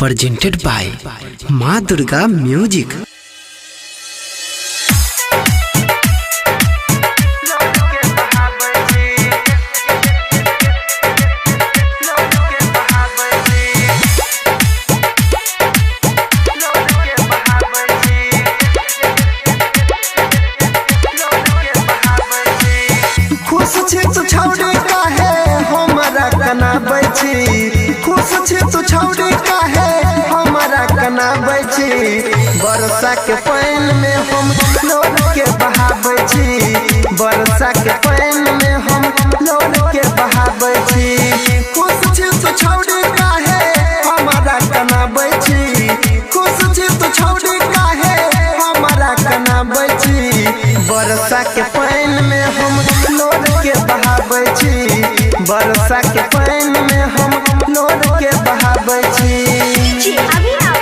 presented by माँ Durga music. खुश छी तू छौड़ी काहे हमरा कनाबै छी, खुश छी तू छौड़ी काहे हमरा कनाबै छी। बरसा के पानी में हम लोड के बहाबै छी, बरसा के पानी में हम लोड के बहाबै छी। खुश छी तू छौड़ी काहे हमरा कनाबै छी, खुश छी तू छौड़ी काहे हमरा कनाबै छी। बरसा के पानी में हम लोड के बहाबै छी, बरसा के पानी में हम लोड के बहाबै छी। अभी आप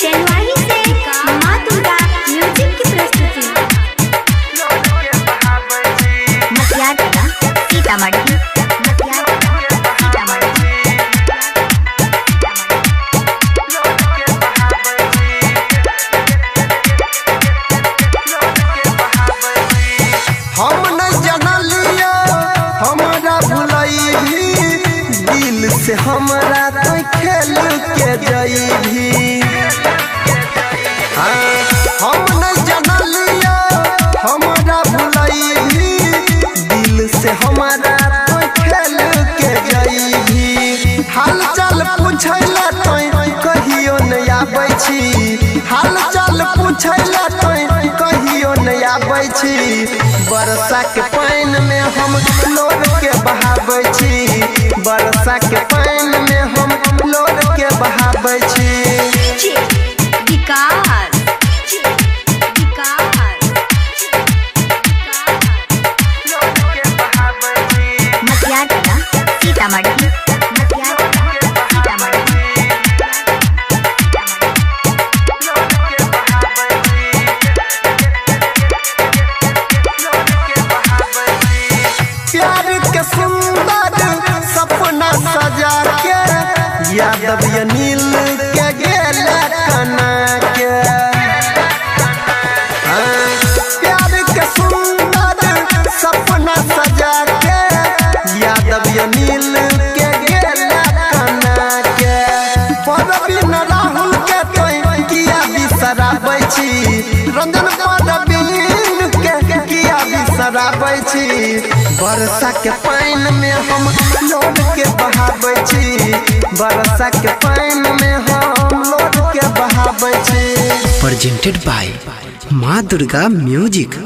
चेन्नई से माँ दुर्गा म्यूजिक की प्रस्तुति। मटियाला सीतामढ़ी, हम नहीं जानलियो हमरा भुलाई भी, दिल से हमरा तो खेल के जई भी। हम नहीं जानलियो हमरा भुलाई भी, दिल से हमरा तो खेल के जई भी। हाल चाल पूछैला तो कहियो नहीं आबै छी, हाल चाल पूछैला तो कहियो नहीं आबै छी। बरसा के पानी में हम लोड के बहाबै छी, बरसा के पानी में हम लोड के बहाबै छी। मटियाला सीतामढ़ी, प्यार के सुंदर सपना सजा के यादव अनिल के गेल कना के। प्यार के सुंदर सपना सजा के यादव अनिल के गेल कना के। परवीन राहुल के तो किया बिसराबै छी, रंजन परवीन के किया बिसराबै छी। बरसा के पानी में हम लोड के बहाबै छी, बरसा के पानी में हम लोड के बहाबै छी। presented by माँ दुर्गा म्यूजिक।